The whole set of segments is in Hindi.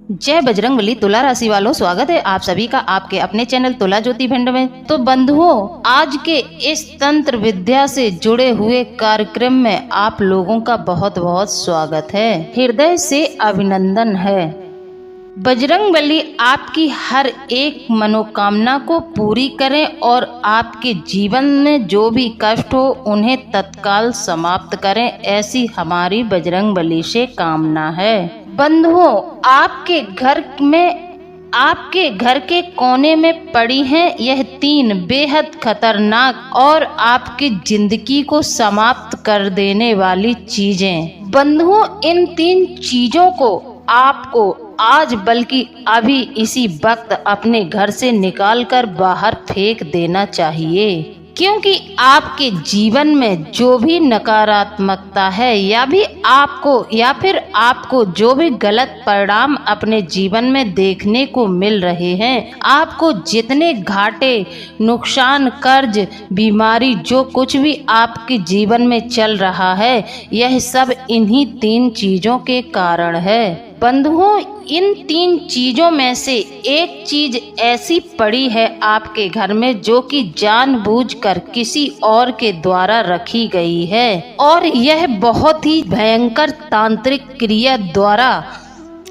जय बजरंगबली। तुला राशि वालों, स्वागत है आप सभी का आपके अपने चैनल तुला ज्योति भिंड में। तो बंधुओं, आज के इस तंत्र विद्या से जुड़े हुए कार्यक्रम में आप लोगों का बहुत बहुत स्वागत है, हृदय से अभिनंदन है। बजरंगबली आपकी हर एक मनोकामना को पूरी करें और आपके जीवन में जो भी कष्ट हो उन्हें तत्काल समाप्त करें, ऐसी हमारी बजरंगबली से कामना है। बंधुओं, आपके घर के कोने में पड़ी हैं यह 3 बेहद खतरनाक और आपकी जिंदगी को समाप्त कर देने वाली चीजें। बंधुओं, इन 3 चीजों को आपको आज बल्कि अभी इसी वक्त अपने घर से निकालकर बाहर फेंक देना चाहिए, क्योंकि आपके जीवन में जो भी नकारात्मकता है या फिर आपको जो भी गलत परिणाम अपने जीवन में देखने को मिल रहे हैं, आपको जितने घाटे, नुकसान, कर्ज, बीमारी, जो कुछ भी आपके जीवन में चल रहा है, यह सब इन्हीं 3 चीजों के कारण है। बंधुओं, इन 3 चीजों में से एक चीज ऐसी पड़ी है आपके घर में जो कि जानबूझकर किसी और के द्वारा रखी गई है और यह बहुत ही भयंकर तांत्रिक क्रिया द्वारा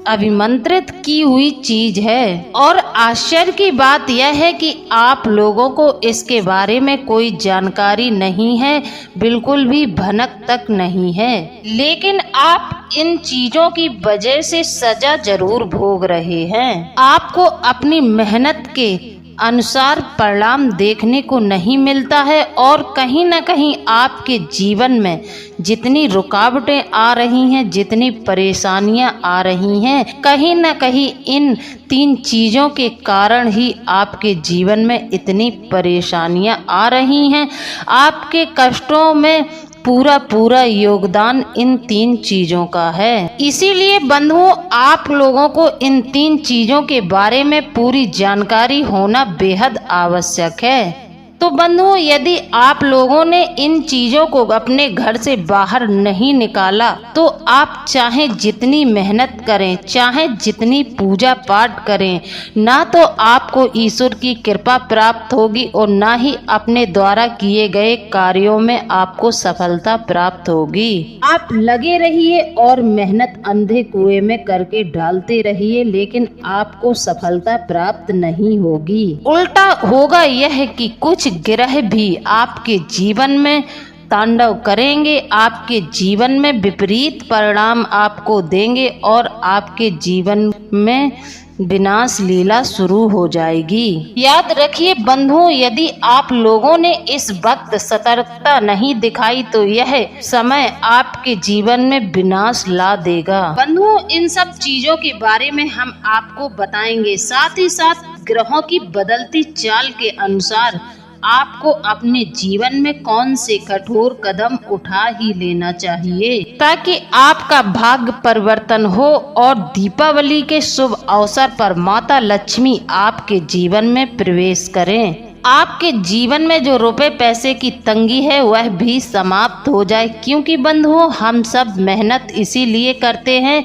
अभिमंत्रित की हुई चीज है। और आश्चर्य की बात यह है कि आप लोगों को इसके बारे में कोई जानकारी नहीं है, बिल्कुल भी भनक तक नहीं है, लेकिन आप इन चीजों की वजह से सजा जरूर भोग रहे हैं। आपको अपनी मेहनत के अनुसार परिणाम देखने को नहीं मिलता है और कहीं न कहीं आपके जीवन में जितनी रुकावटें आ रही हैं, जितनी परेशानियां आ रही हैं, कहीं न कहीं इन 3 चीज़ों के कारण ही आपके जीवन में इतनी परेशानियां आ रही हैं। आपके कष्टों में पूरा योगदान इन 3 चीजों का है। इसीलिए बंधुओं, आप लोगों को इन 3 चीजों के बारे में पूरी जानकारी होना बेहद आवश्यक है। तो बंधुओं, यदि आप लोगों ने इन चीजों को अपने घर से बाहर नहीं निकाला तो आप चाहे जितनी मेहनत करें, चाहे जितनी पूजा पाठ करें, ना तो आपको ईश्वर की कृपा प्राप्त होगी और ना ही अपने द्वारा किए गए कार्यों में आपको सफलता प्राप्त होगी। आप लगे रहिए और मेहनत अंधे कुएं में करके डालते रहिए, लेकिन आपको सफलता प्राप्त नहीं होगी। उल्टा होगा यह कि कुछ ग्रह भी आपके जीवन में तांडव करेंगे, आपके जीवन में विपरीत परिणाम आपको देंगे और आपके जीवन में विनाश लीला शुरू हो जाएगी। याद रखिए बंधुओं, यदि आप लोगों ने इस वक्त सतर्कता नहीं दिखाई तो यह समय आपके जीवन में विनाश ला देगा। बंधुओं, इन सब चीजों के बारे में हम आपको बताएंगे, साथ ही साथ ग्रहों की बदलती चाल के अनुसार आपको अपने जीवन में कौन से कठोर कदम उठा ही लेना चाहिए ताकि आपका भाग्य परिवर्तन हो और दीपावली के शुभ अवसर पर माता लक्ष्मी आपके जीवन में प्रवेश करें। आपके जीवन में जो रुपए पैसे की तंगी है वह भी समाप्त हो जाए, क्योंकि बंधुओं, हम सब मेहनत इसीलिए करते हैं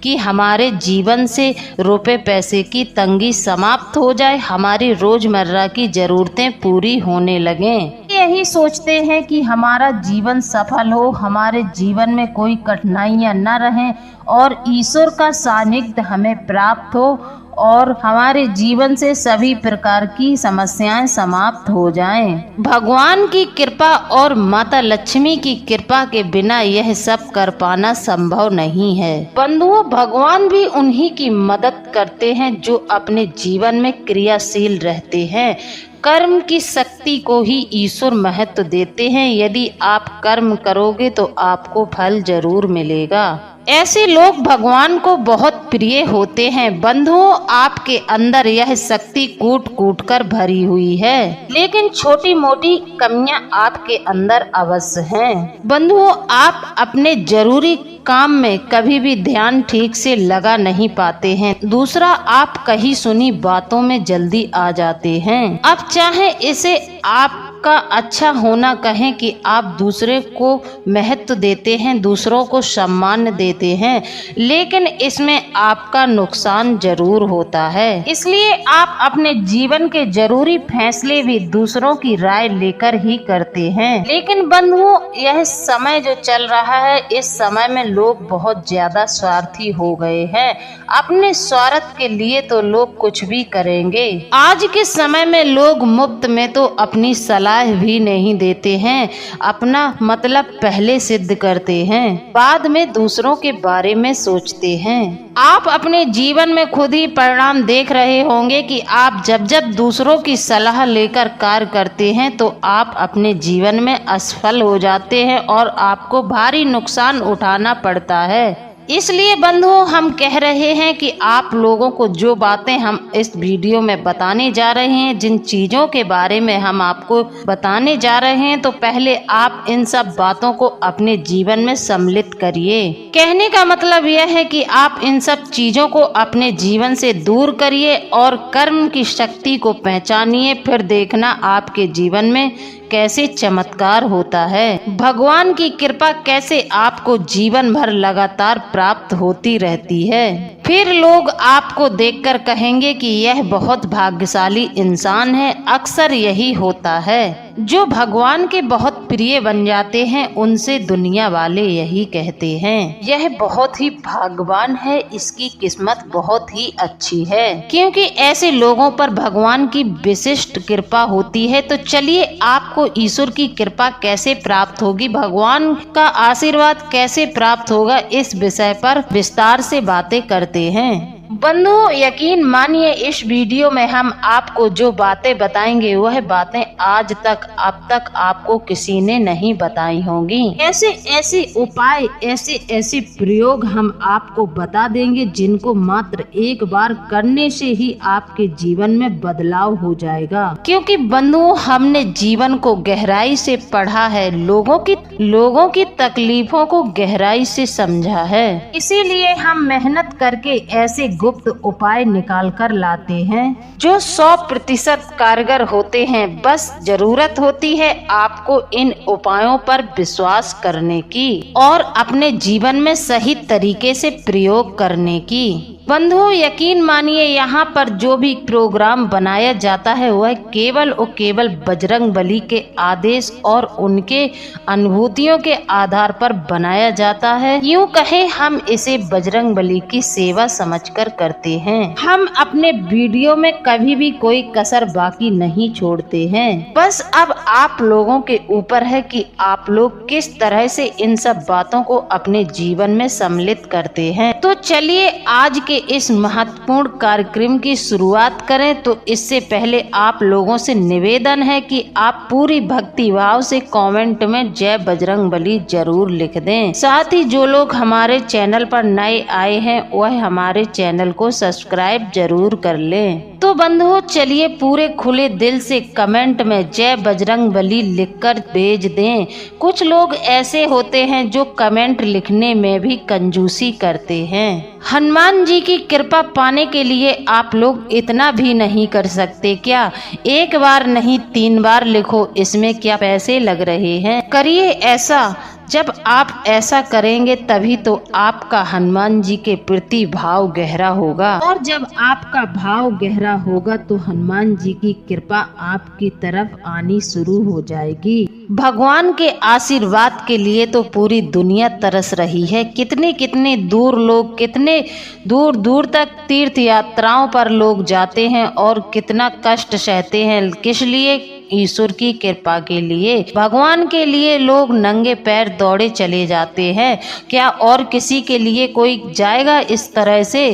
कि हमारे जीवन से रुपए पैसे की तंगी समाप्त हो जाए, हमारी रोजमर्रा की जरूरतें पूरी होने लगें। यही सोचते हैं कि हमारा जीवन सफल हो, हमारे जीवन में कोई कठिनाइयां न रहें और ईश्वर का सानिध्य हमें प्राप्त हो और हमारे जीवन से सभी प्रकार की समस्याएं समाप्त हो जाएं। भगवान की कृपा और माता लक्ष्मी की कृपा के बिना यह सब कर पाना संभव नहीं है। बंधुओं, भगवान भी उन्हीं की मदद करते हैं जो अपने जीवन में क्रियाशील रहते हैं। कर्म की शक्ति को ही ईश्वर महत्व देते हैं। यदि आप कर्म करोगे तो आपको फल जरूर मिलेगा। ऐसे लोग भगवान को बहुत प्रिय होते हैं। बंधुओं, आपके अंदर यह शक्ति कूट कूट कर भरी हुई है, लेकिन छोटी मोटी कमियां आपके अंदर अवश्य हैं। बंधुओं, आप अपने जरूरी काम में कभी भी ध्यान ठीक से लगा नहीं पाते हैं। दूसरा, आप कही सुनी बातों में जल्दी आ जाते हैं। अब चाहे इसे आप आपका अच्छा होना कहें कि आप दूसरे को महत्व देते हैं, दूसरों को सम्मान देते हैं, लेकिन इसमें आपका नुकसान जरूर होता है। इसलिए आप अपने जीवन के जरूरी फैसले भी दूसरों की राय लेकर ही करते हैं। लेकिन बंधुओं, यह समय जो चल रहा है, इस समय में लोग बहुत ज्यादा स्वार्थी हो गए हैं। अपने स्वार्थ के लिए तो लोग कुछ भी करेंगे। आज के समय में लोग मुफ्त में तो अपनी सलाह भी नहीं देते हैं, अपना मतलब पहले सिद्ध करते हैं, बाद में दूसरों के बारे में सोचते हैं। आप अपने जीवन में खुद ही परिणाम देख रहे होंगे कि आप जब जब दूसरों की सलाह लेकर कार्य करते हैं तो आप अपने जीवन में असफल हो जाते हैं और आपको भारी नुकसान उठाना पड़ता है। इसलिए बंधुओं, हम कह रहे हैं कि आप लोगों को जो बातें हम इस वीडियो में बताने जा रहे हैं, जिन चीज़ों के बारे में हम आपको बताने जा रहे हैं, तो पहले आप इन सब बातों को अपने जीवन में सम्मिलित करिए। कहने का मतलब यह है कि आप इन सब चीज़ों को अपने जीवन से दूर करिए और कर्म की शक्ति को पहचानिए, फिर देखना आपके जीवन में कैसे चमत्कार होता है। भगवान की कृपा कैसे आपको जीवन भर लगातार प्राप्त होती रहती है। फिर लोग आपको देखकर कहेंगे कि यह बहुत भाग्यशाली इंसान है। अक्सर यही होता है, जो भगवान के बहुत प्रिय बन जाते हैं उनसे दुनिया वाले यही कहते हैं, यह बहुत ही भाग्यवान है, इसकी किस्मत बहुत ही अच्छी है, क्योंकि ऐसे लोगों पर भगवान की विशिष्ट कृपा होती है। तो चलिए, आपको ईश्वर की कृपा कैसे प्राप्त होगी, भगवान का आशीर्वाद कैसे प्राप्त होगा, इस विषय पर विस्तार से बातें करते हैं। बंधुओं, यकीन मानिए, इस वीडियो में हम आपको जो बातें बताएंगे वह बातें आज तक अब तक आपको किसी ने नहीं बताई होंगी। ऐसे ऐसे उपाय, ऐसे ऐसे प्रयोग हम आपको बता देंगे जिनको मात्र एक बार करने से ही आपके जीवन में बदलाव हो जाएगा। क्योंकि बंधुओं, हमने जीवन को गहराई से पढ़ा है, लोगों की तकलीफों को गहराई से समझा है। इसीलिए हम मेहनत करके ऐसे गुप्त उपाय निकाल कर लाते हैं जो 100% कारगर होते हैं। बस जरूरत होती है आपको इन उपायों पर विश्वास करने की और अपने जीवन में सही तरीके से प्रयोग करने की। बंधुओं, यकीन मानिए, यहाँ पर जो भी प्रोग्राम बनाया जाता है वह केवल और केवल बजरंग बली के आदेश और उनके अनुभूतियों के आधार पर बनाया जाता है। यूँ कहे, हम इसे बजरंग बली की सेवा समझकर करते हैं। हम अपने वीडियो में कभी भी कोई कसर बाकी नहीं छोड़ते हैं। बस अब आप लोगों के ऊपर है कि आप लोग किस तरह से इन सब बातों को अपने जीवन में सम्मिलित करते हैं। तो चलिए, आज के इस महत्वपूर्ण कार्यक्रम की शुरुआत करें। तो इससे पहले आप लोगों से निवेदन है कि आप पूरी भक्ति भाव से कमेंट में जय बजरंग बली जरूर लिख दें। साथ ही जो लोग हमारे चैनल पर नए आए हैं वह हमारे चैनल को सब्सक्राइब जरूर कर लें। तो बंधुओं, चलिए पूरे खुले दिल से कमेंट में जय बजरंग बली लिखकर भेज दें। कुछ लोग ऐसे होते हैं जो कमेंट लिखने में भी कंजूसी करते हैं। हनुमान जी की कृपा पाने के लिए आप लोग इतना भी नहीं कर सकते क्या? एक बार नहीं 3 बार लिखो, इसमें क्या पैसे लग रहे हैं? करिए ऐसा। जब आप ऐसा करेंगे तभी तो आपका हनुमान जी के प्रति भाव गहरा होगा, और जब आपका भाव गहरा होगा तो हनुमान जी की कृपा आपकी तरफ आनी शुरू हो जाएगी। भगवान के आशीर्वाद के लिए तो पूरी दुनिया तरस रही है। कितने दूर लोग, कितने दूर दूर तक तीर्थ यात्राओं पर लोग जाते हैं और कितना कष्ट सहते हैं। किस लिए? ईश्वर की कृपा के लिए, भगवान के लिए लोग नंगे पैर दौड़े चले जाते हैं। क्या और किसी के लिए कोई जाएगा इस तरह से?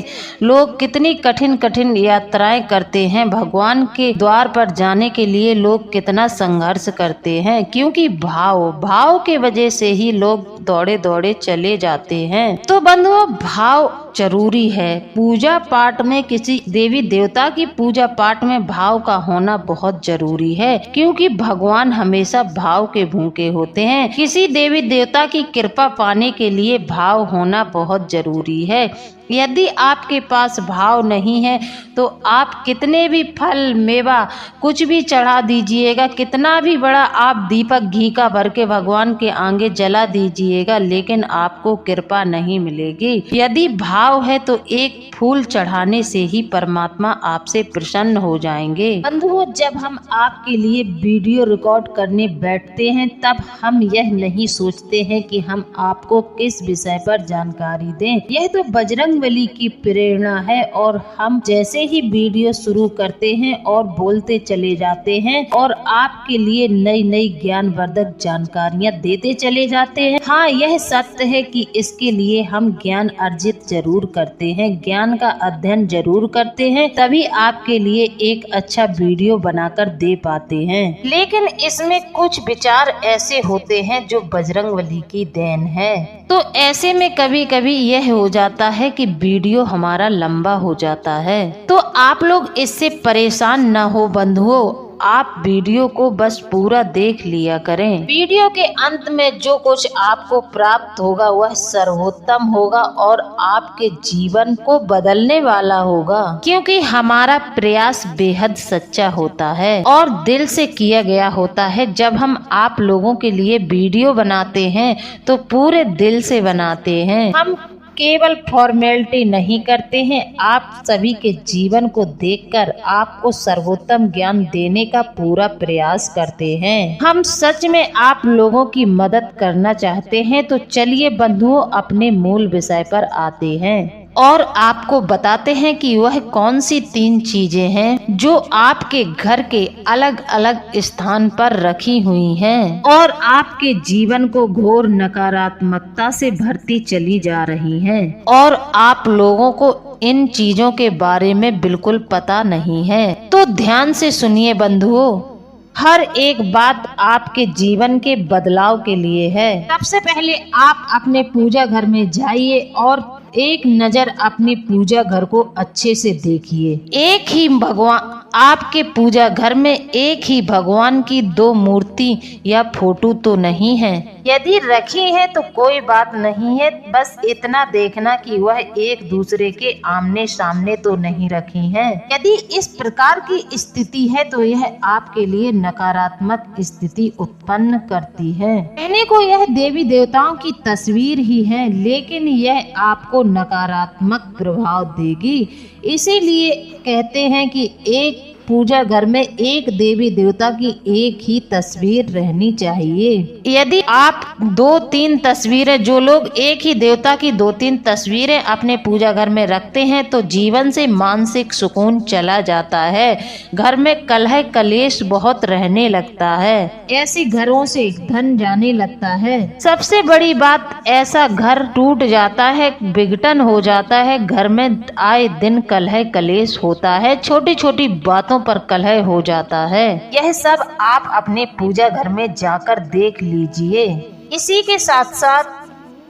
लोग कितनी कठिन यात्राएं करते हैं। भगवान के द्वार पर जाने के लिए लोग कितना संघर्ष करते हैं, क्योंकि भाव के वजह से ही लोग दौड़े दौड़े चले जाते हैं। तो बंधुओं, भाव जरूरी है। पूजा पाठ में, किसी देवी देवता की पूजा पाठ में भाव का होना बहुत जरूरी है, क्योंकि भगवान हमेशा भाव के भूखे होते हैं। किसी देवी देवता की कृपा पाने के लिए भाव होना बहुत जरूरी है। यदि आपके पास भाव नहीं है तो आप कितने भी फल मेवा कुछ भी चढ़ा दीजिएगा, कितना भी बड़ा आप दीपक घी का भर के भगवान के आगे जला दीजिएगा, लेकिन आपको कृपा नहीं मिलेगी। यदि भाव है तो एक फूल चढ़ाने से ही परमात्मा आपसे प्रसन्न हो जाएंगे। बंधुओं, जब हम आपके लिए वीडियो रिकॉर्ड करने बैठते हैं तब हम यह नहीं सोचते हैं कि हम आपको किस विषय पर जानकारी दें। यह तो बजरंगबली की प्रेरणा है और हम जैसे ही वीडियो शुरू करते हैं और बोलते चले जाते हैं और आपके लिए नई नई ज्ञानवर्धक जानकारियां देते चले जाते हैं। हाँ, यह सत्य है कि इसके लिए हम ज्ञान अर्जित जरूर करते हैं, ज्ञान का अध्ययन जरूर करते हैं, तभी आपके लिए एक अच्छा वीडियो बनाकर दे पाते हैं। लेकिन इसमें कुछ विचार ऐसे होते हैं जो बजरंगबली की देन है। तो ऐसे में कभी कभी यह हो जाता है कि वीडियो हमारा लंबा हो जाता है। तो आप लोग इससे परेशान न हो बंधुओं, आप वीडियो को बस पूरा देख लिया करें। वीडियो के अंत में जो कुछ आपको प्राप्त होगा वह सर्वोत्तम होगा और आपके जीवन को बदलने वाला होगा, क्योंकि हमारा प्रयास बेहद सच्चा होता है और दिल से किया गया होता है। जब हम आप लोगों के लिए वीडियो बनाते हैं तो पूरे दिल से बनाते हैं, हम केवल फॉर्मेलिटी नहीं करते हैं। आप सभी के जीवन को देखकर आपको सर्वोत्तम ज्ञान देने का पूरा प्रयास करते हैं। हम सच में आप लोगों की मदद करना चाहते हैं। तो चलिए बंधुओं, अपने मूल विषय पर आते हैं और आपको बताते हैं कि वह कौन सी 3 चीजें हैं जो आपके घर के अलग अलग स्थान पर रखी हुई हैं और आपके जीवन को घोर नकारात्मकता से भरती चली जा रही हैं और आप लोगों को इन चीजों के बारे में बिल्कुल पता नहीं है। तो ध्यान से सुनिए बंधुओं, हर एक बात आपके जीवन के बदलाव के लिए है। सबसे पहले आप अपने पूजा घर में जाइए और एक नजर अपने पूजा घर को अच्छे से देखिए। एक ही भगवान, आपके पूजा घर में एक ही भगवान की 2 मूर्ति या फोटो तो नहीं है। यदि रखी है तो कोई बात नहीं है, बस इतना देखना कि वह एक दूसरे के आमने सामने तो नहीं रखी हैं। यदि इस प्रकार की स्थिति है तो यह आपके लिए नकारात्मक स्थिति उत्पन्न करती है। कहने को यह देवी देवताओं की तस्वीर ही है, लेकिन यह आपको नकारात्मक प्रभाव देगी। इसीलिए कहते हैं कि एक पूजा घर में एक देवी देवता की एक ही तस्वीर रहनी चाहिए। यदि आप 2-3 तस्वीरें, जो लोग एक ही देवता की 2-3 तस्वीरें अपने पूजा घर में रखते हैं तो जीवन से मानसिक सुकून चला जाता है। घर में कलह कलेश बहुत रहने लगता है, ऐसे घरों से धन जाने लगता है। सबसे बड़ी बात, ऐसा घर टूट जाता है, विघटन हो जाता है। घर में आए दिन कलह कलेश होता है, छोटी छोटी बातों पर कलह हो जाता है। यह सब आप अपने पूजा घर में जाकर देख लीजिए। इसी के साथ साथ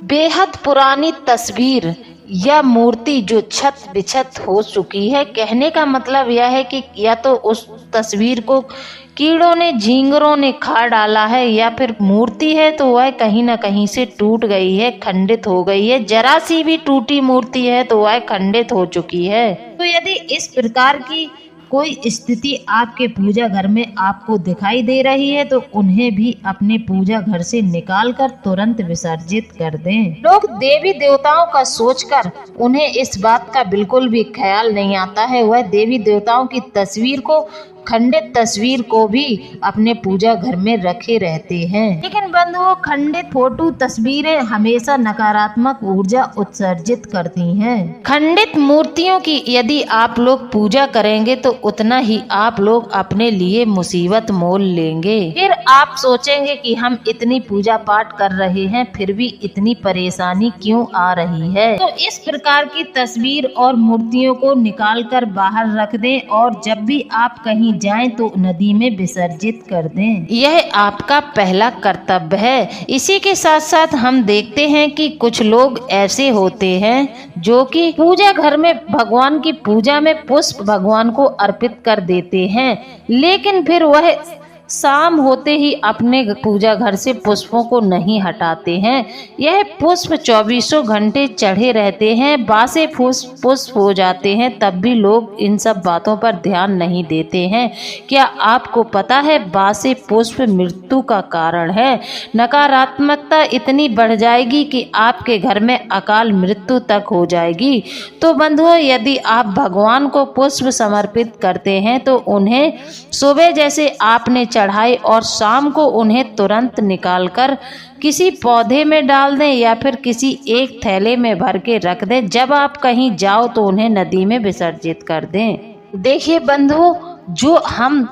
बेहद पुरानी तस्वीर या मूर्ति जो छत बिछत हो चुकी है, कहने का मतलब यह है कि या तो उस तस्वीर को कीड़ों ने झींगरों ने खा डाला है, या फिर मूर्ति है तो वह कहीं न कहीं से टूट गई है, खंडित हो गई है। जरा सी भी टूटी मूर्ति है तो वह खंडित हो चुकी है। तो यदि इस प्रकार की कोई स्थिति आपके पूजा घर में आपको दिखाई दे रही है तो उन्हें भी अपने पूजा घर से निकालकर तुरंत विसर्जित कर दें। लोग देवी देवताओं का सोचकर उन्हें इस बात का बिल्कुल भी ख्याल नहीं आता है, वह देवी देवताओं की तस्वीर को, खंडित तस्वीर को भी अपने पूजा घर में रखे रहते हैं। लेकिन बंधुओं, खंडित फोटो तस्वीरें हमेशा नकारात्मक ऊर्जा उत्सर्जित करती हैं। खंडित मूर्तियों की यदि आप लोग पूजा करेंगे तो उतना ही आप लोग अपने लिए मुसीबत मोल लेंगे। फिर आप सोचेंगे कि हम इतनी पूजा पाठ कर रहे हैं फिर भी इतनी परेशानी क्यों आ रही है। तो इस प्रकार की तस्वीर और मूर्तियों को निकाल कर बाहर रख दें और जब भी आप कहीं जाएं तो नदी में विसर्जित कर दें। यह आपका पहला कर्तव्य है। इसी के साथ साथ हम देखते हैं कि कुछ लोग ऐसे होते हैं जो कि पूजा घर में भगवान की पूजा में पुष्प भगवान को अर्पित कर देते हैं, लेकिन फिर वह शाम होते ही अपने पूजा घर से पुष्पों को नहीं हटाते हैं। यह पुष्प 24 घंटे चढ़े रहते हैं। बासे पुष्प हो जाते हैं तब भी लोग इन सब बातों पर ध्यान नहीं देते हैं। क्या आपको पता है बासे पुष्प मृत्यु का कारण है? नकारात्मकता इतनी बढ़ जाएगी कि आपके घर में अकाल मृत्यु तक हो जाएगी। तो बंधुओं, यदि आप भगवान को पुष्प समर्पित करते हैं तो उन्हें सुबह जैसे आपने चढ़ाए और शाम को उन्हें तुरंत निकालकर किसी पौधे में डाल दें या फिर किसी एक थैले में भर के रख दें। जब आप कहीं जाओ तो उन्हें नदी में विसर्जित कर दें। देखिए बंधुओं, जो हम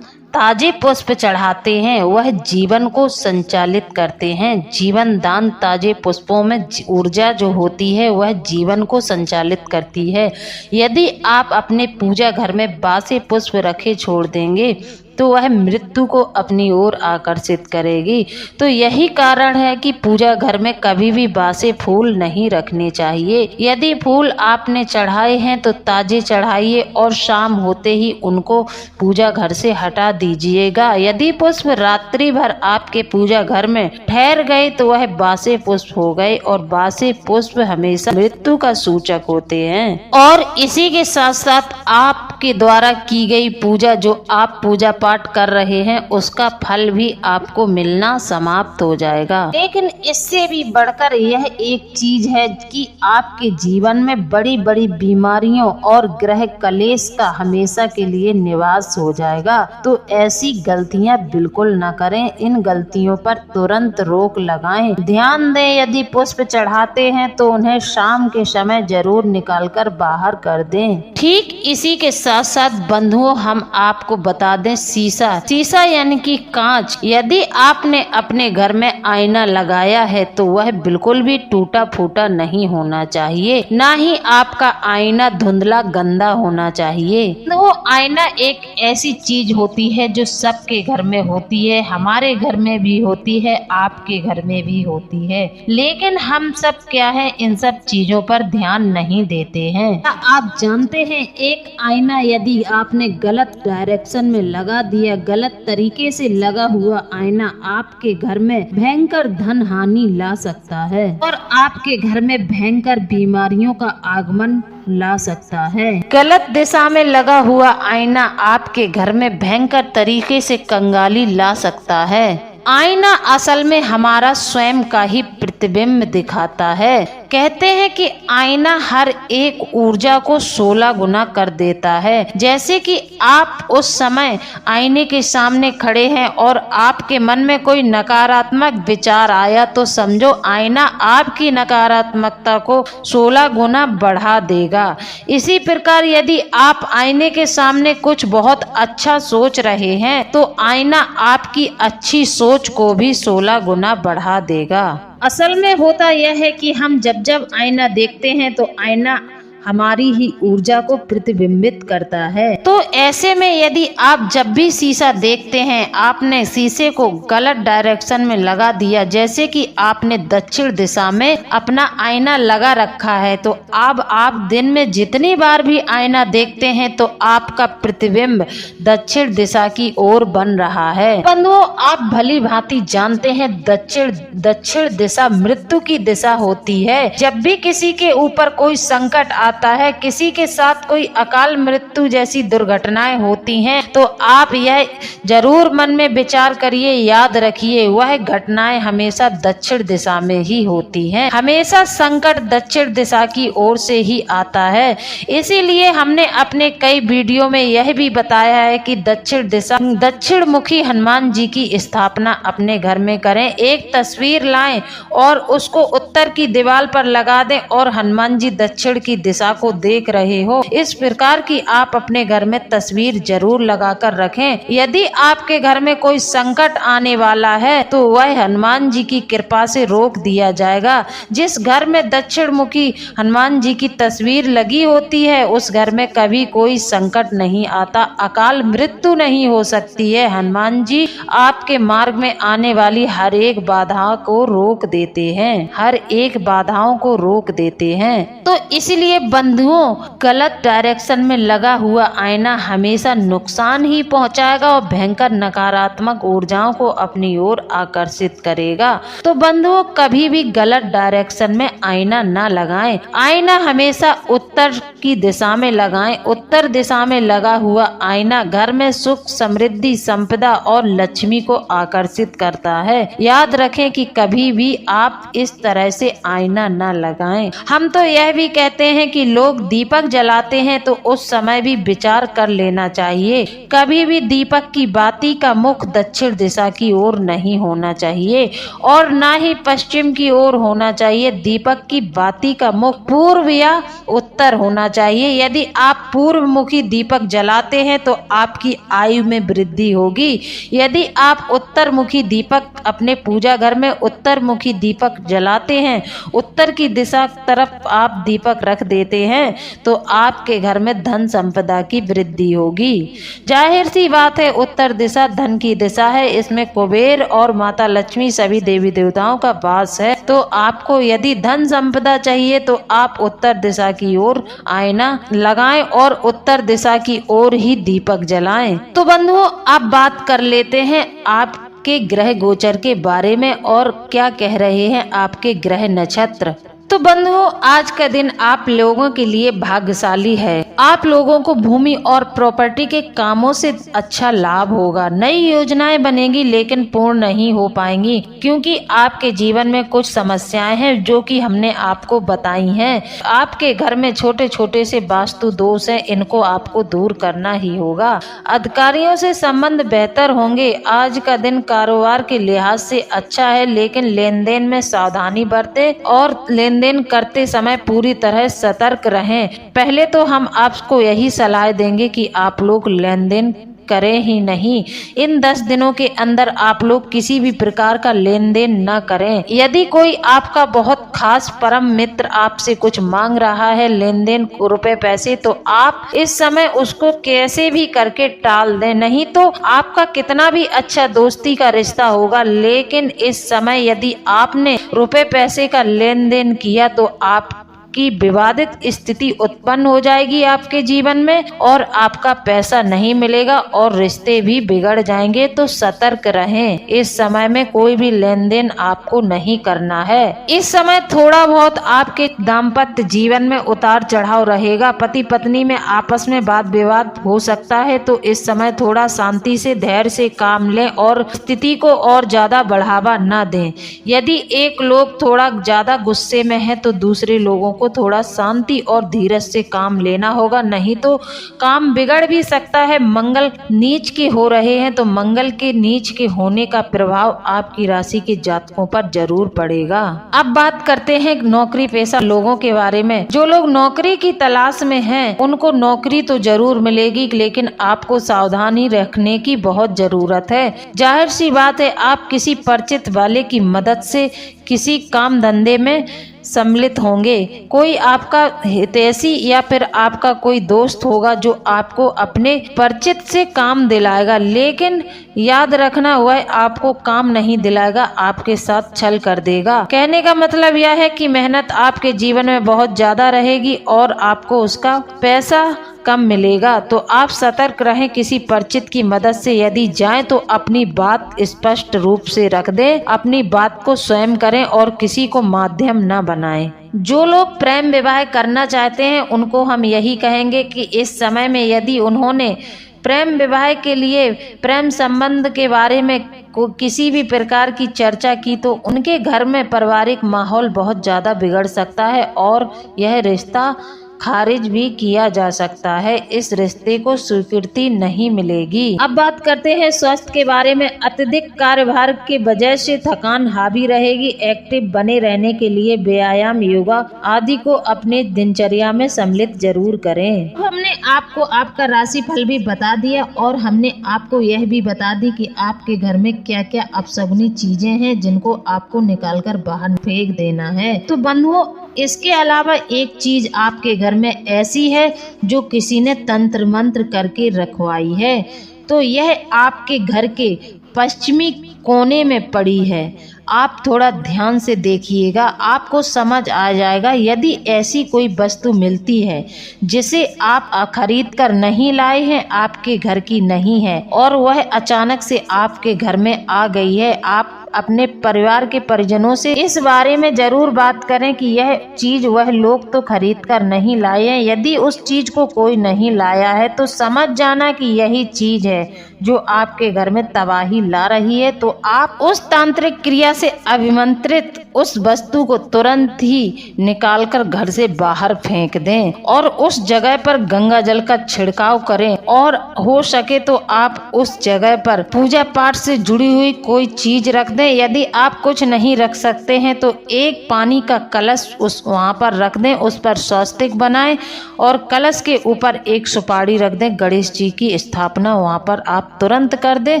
ताजे पुष्प चढ़ाते हैं वह जीवन को संचालित करते हैं। जीवन दान ताजे पुष्पों में ऊर्जा जो होती है वह जीवन को संचालित करती है। यदि आप अपने पूजा घर में बासे पुष्प रखे छोड़ देंगे तो वह मृत्यु को अपनी ओर आकर्षित करेगी। तो यही कारण है कि पूजा घर में कभी भी बासे फूल नहीं रखने चाहिए। यदि फूल आपने चढ़ाए हैं तो ताजे चढ़ाइए और शाम होते ही उनको पूजा घर से हटा दीजिएगा। यदि पुष्प रात्रि भर आपके पूजा घर में ठहर गए तो वह बासे पुष्प हो गए और बासे पुष्प हमेशा मृत्यु का सूचक होते हैं। और इसी के साथ साथ आपके द्वारा की गई पूजा, जो आप पूजा पाठ कर रहे हैं, उसका फल भी आपको मिलना समाप्त हो जाएगा। लेकिन इससे भी बढ़कर यह एक चीज है कि आपके जीवन में बड़ी बड़ी बीमारियों और ग्रह कलेश का हमेशा के लिए निवास हो जाएगा। तो ऐसी गलतियां बिल्कुल न करें। इन गलतियों पर तुरंत रोक लगाएं। ध्यान दें, यदि पुष्प चढ़ाते हैं तो उन्हें शाम के समय जरूर निकालकर बाहर कर दें। ठीक इसी के साथ साथ बंधुओं, हम आपको बता दें, शीशा यानी कि कांच, यदि आपने अपने घर में आईना लगाया है तो वह बिल्कुल भी टूटा फूटा नहीं होना चाहिए। ना ही आपका आईना धुंधला गंदा होना चाहिए। तो वो आईना एक ऐसी चीज होती है जो सबके घर में होती है। हमारे घर में भी होती है, आपके घर में भी होती है। लेकिन हम सब क्या है, इन सब चीजों पर ध्यान नहीं देते हैं। आप जानते हैं, एक आईना यदि आपने गलत डायरेक्शन में लगा दिया, गलत तरीके से लगा हुआ आईना आपके घर में भयंकर धन हानि ला सकता है और आपके घर में भयंकर बीमारियों का आगमन ला सकता है। गलत दिशा में लगा हुआ आईना आपके घर में भयंकर तरीके से कंगाली ला सकता है। आईना असल में हमारा स्वयं का ही प्रतिबिंब दिखाता है। कहते हैं कि आईना हर एक ऊर्जा को 16 गुना कर देता है। जैसे कि आप उस समय आईने के सामने खड़े हैं और आपके मन में कोई नकारात्मक विचार आया तो समझो आईना आपकी नकारात्मकता को 16 गुना बढ़ा देगा। इसी प्रकार यदि आप आईने के सामने कुछ बहुत अच्छा सोच रहे हैं तो आईना आपकी अच्छी सोच को भी 16 गुना बढ़ा देगा। असल में होता यह है कि हम जब आईना देखते हैं तो आईना हमारी ही ऊर्जा को प्रतिबिंबित करता है। तो ऐसे में यदि आप जब भी शीशा देखते हैं, आपने शीशे को गलत डायरेक्शन में लगा दिया, जैसे कि आपने दक्षिण दिशा में अपना आईना लगा रखा है, तो अब आप दिन में जितनी बार भी आईना देखते हैं तो आपका प्रतिबिंब दक्षिण दिशा की ओर बन रहा है। बंधुओं, आप भली भांति जानते हैं दक्षिण दिशा मृत्यु की दिशा होती है। जब भी किसी के ऊपर कोई संकट आता है, किसी के साथ कोई अकाल मृत्यु जैसी दुर्घटनाएं होती हैं, तो आप यह जरूर मन में विचार करिए, याद रखिए, वह घटनाएं हमेशा दक्षिण दिशा में ही होती हैं। हमेशा संकट दक्षिण दिशा की ओर से ही आता है। इसीलिए हमने अपने कई वीडियो में यह भी बताया है कि दक्षिण मुखी हनुमान जी की स्थापना अपने घर में करें। एक तस्वीर लाएं और उसको उत्तर की दीवार पर लगा दें और हनुमान जी दक्षिण की दिशा को देख रहे हो। इस प्रकार की आप अपने घर में तस्वीर जरूर लगाकर रखें। यदि आपके घर में कोई संकट आने वाला है तो वह हनुमान जी की कृपा से रोक दिया जाएगा। जिस घर में दक्षिण मुखी हनुमान जी की तस्वीर लगी होती है उस घर में कभी कोई संकट नहीं आता, अकाल मृत्यु नहीं हो सकती है। हनुमान जी आपके मार्ग में आने वाली हर एक बाधा को रोक देते हैं, हर एक बाधाओं को रोक देते हैं। तो इसलिए बंधुओं, गलत डायरेक्शन में लगा हुआ आईना हमेशा नुकसान ही पहुंचाएगा और भयंकर नकारात्मक ऊर्जाओं को अपनी ओर आकर्षित करेगा। तो बंधुओं, कभी भी गलत डायरेक्शन में आईना न लगाएं। आईना हमेशा उत्तर की दिशा में लगाएं। उत्तर दिशा में लगा हुआ आईना घर में सुख, समृद्धि, संपदा और लक्ष्मी को आकर्षित करता है। याद रखें कि कभी भी आप इस तरह से आईना न लगाएं। हम तो यह भी कहते हैं कि लोग दीपक जलाते हैं तो उस समय भी विचार कर लेना चाहिए। कभी भी दीपक की बाती का मुख दक्षिण दिशा की ओर नहीं होना चाहिए और न ही पश्चिम की ओर होना चाहिए। दीपक की बाती का मुख पूर्व या उत्तर होना चाहिए। यदि आप पूर्व मुखी दीपक जलाते हैं तो आपकी आयु में वृद्धि होगी। यदि आप उत्तर मुखी दीपक अपने पूजा घर में उत्तर मुखी दीपक जलाते हैं, उत्तर की दिशा तरफ आप दीपक रख देते हैं, तो आपके घर में धन संपदा की वृद्धि होगी। जाहिर सी बात है, उत्तर दिशा धन की दिशा है। इसमें कुबेर और माता लक्ष्मी सभी देवी देवताओं का वास है। तो आपको यदि धन संपदा चाहिए तो आप उत्तर दिशा की ओर आईना लगाएं और उत्तर दिशा की ओर ही दीपक जलाएं। तो बंधुओं, अब बात कर लेते हैं आपके ग्रह गोचर के बारे में और क्या कह रहे हैं आपके ग्रह नक्षत्र। तो बंधुओं, आज का दिन आप लोगों के लिए भाग्यशाली है। आप लोगों को भूमि और प्रॉपर्टी के कामों से अच्छा लाभ होगा। नई योजनाएं बनेगी लेकिन पूर्ण नहीं हो पाएंगी क्योंकि आपके जीवन में कुछ समस्याएं हैं जो कि हमने आपको बताई हैं। आपके घर में छोटे छोटे से वास्तु दोष हैं, इनको आपको दूर करना ही होगा। अधिकारियों से संबंध बेहतर होंगे। आज का दिन कारोबार के लिहाज से अच्छा है, लेकिन लेन देन में सावधानी बरतें और लेन देन करते समय पूरी तरह सतर्क रहें। पहले तो हम आपको यही सलाह देंगे कि आप लोग लेन देन करें ही नहीं। इन 10 दिनों के अंदर आप लोग किसी भी प्रकार का लेन देन न करें। यदि कोई आपका बहुत खास परम मित्र आपसे कुछ मांग रहा है, लेन देन रुपए पैसे, तो आप इस समय उसको कैसे भी करके टाल दें। नहीं तो आपका कितना भी अच्छा दोस्ती का रिश्ता होगा, लेकिन इस समय यदि आपने रुपए पैसे का लेन देन किया तो आप की विवादित स्थिति उत्पन्न हो जाएगी आपके जीवन में और आपका पैसा नहीं मिलेगा और रिश्ते भी बिगड़ जाएंगे। तो सतर्क रहें। इस समय में कोई भी लेन देन आपको नहीं करना है। इस समय थोड़ा बहुत आपके दाम्पत्य जीवन में उतार चढ़ाव रहेगा। पति पत्नी में आपस में वाद विवाद हो सकता है, तो इस समय थोड़ा शांति से धैर्य से काम लें और स्थिति को और ज्यादा बढ़ावा न दें। यदि एक लोग थोड़ा ज्यादा गुस्से में है तो दूसरे लोगों को थोड़ा शांति और धीरज से काम लेना होगा, नहीं तो काम बिगड़ भी सकता है। मंगल नीच के हो रहे हैं तो मंगल के नीच के होने का प्रभाव आपकी राशि के जातकों पर जरूर पड़ेगा। अब बात करते हैं नौकरी पेशा लोगों के बारे में। जो लोग नौकरी की तलाश में हैं, उनको नौकरी तो जरूर मिलेगी, लेकिन आपको सावधानी रखने की बहुत जरूरत है। जाहिर सी बात है, आप किसी परिचित वाले की मदद से किसी काम धंधे में सम्मिलित होंगे। कोई आपका हितैषी या फिर आपका कोई दोस्त होगा जो आपको अपने परिचित से काम दिलाएगा, लेकिन याद रखना वह आपको काम नहीं दिलाएगा, आपके साथ छल कर देगा। कहने का मतलब यह है कि मेहनत आपके जीवन में बहुत ज्यादा रहेगी और आपको उसका पैसा कम मिलेगा। तो आप सतर्क रहें। किसी परिचित की मदद से यदि जाएं तो अपनी बात स्पष्ट रूप से रख दें। अपनी बात को स्वयं करें और किसी को माध्यम न बनाएं। जो लोग प्रेम विवाह करना चाहते हैं उनको हम यही कहेंगे कि इस समय में यदि उन्होंने प्रेम विवाह के लिए प्रेम संबंध के बारे में किसी भी प्रकार की चर्चा की तो उनके घर में पारिवारिक माहौल बहुत ज़्यादा बिगड़ सकता है और यह रिश्ता खारिज भी किया जा सकता है। इस रिश्ते को स्वीकृति नहीं मिलेगी। अब बात करते हैं स्वास्थ्य के बारे में। अत्यधिक कार्यभार की वजह से थकान हावी रहेगी। एक्टिव बने रहने के लिए व्यायाम, योगा आदि को अपने दिनचर्या में सम्मिलित जरूर करें। अब हमने आपको आपका राशिफल भी बता दिया और हमने आपको यह भी बता दी कि आपके घर में क्या क्या अपशगुनी चीजें हैं जिनको आपको निकाल कर बाहर फेंक देना है। तो बंधुओं, इसके अलावा एक चीज आपके घर में ऐसी है जो किसी ने तंत्र मंत्र करके रखवाई है, तो यह आपके घर के पश्चिमी कोने में पड़ी है। आप थोड़ा ध्यान से देखिएगा, आपको समझ आ जाएगा। यदि ऐसी कोई वस्तु मिलती है जिसे आप खरीद कर नहीं लाए हैं, आपके घर की नहीं है और वह अचानक से आपके घर में आ गई है, आप अपने परिवार के परिजनों से इस बारे में जरूर बात करें कि यह चीज वह लोग तो खरीद कर नहीं लाए हैं। यदि उस चीज को कोई नहीं लाया है तो समझ जाना कि यही चीज है जो आपके घर में तबाही ला रही है। तो आप उस तांत्रिक क्रिया से अभिमंत्रित उस वस्तु को तुरंत ही निकालकर घर से बाहर फेंक दें और उस जगह पर गंगा जल का छिड़काव करें और हो सके तो आप उस जगह पर पूजा पाठ से जुड़ी हुई कोई चीज रख दें। यदि आप कुछ नहीं रख सकते हैं तो एक पानी का कलश वहां पर रख दें, उस पर स्वस्तिक बनाएं और कलश के ऊपर एक सुपारी रख दें। गणेश जी की स्थापना वहां पर आप तुरंत कर दें,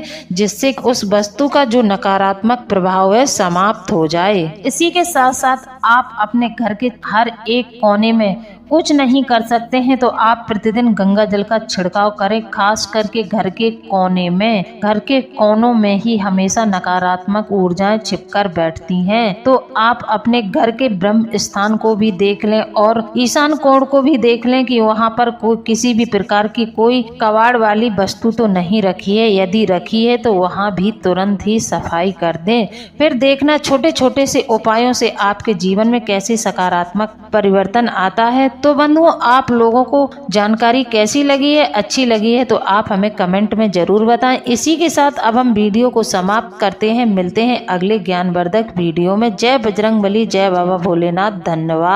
जिससे उस वस्तु का जो नकारात्मक प्रभाव है समाप्त हो जाए। इसी के साथ साथ आप अपने घर के हर एक कोने में कुछ नहीं कर सकते हैं तो आप प्रतिदिन गंगा जल का छिड़काव करें। खास करके घर के कोने में, घर के कोनों में ही हमेशा नकारात्मक ऊर्जाएं छिपकर बैठती हैं। तो आप अपने घर के ब्रह्म स्थान को भी देख लें और ईशान कोण को भी देख लें कि वहां पर कोई किसी भी प्रकार की कोई कबाड़ वाली वस्तु तो नहीं रखी है। यदि रखी है तो वहां भी तुरंत ही सफाई कर दें। फिर देखना छोटे छोटे से उपायों से आपके जीवन में कैसे सकारात्मक परिवर्तन आता है। तो बंधुओं, आप लोगों को जानकारी कैसी लगी है, अच्छी लगी है तो आप हमें कमेंट में जरूर बताएं। इसी के साथ अब हम वीडियो को समाप्त करते हैं। मिलते हैं अगले ज्ञानवर्धक वीडियो में। जय बजरंगबली, जय बाबा भोलेनाथ, धन्यवाद।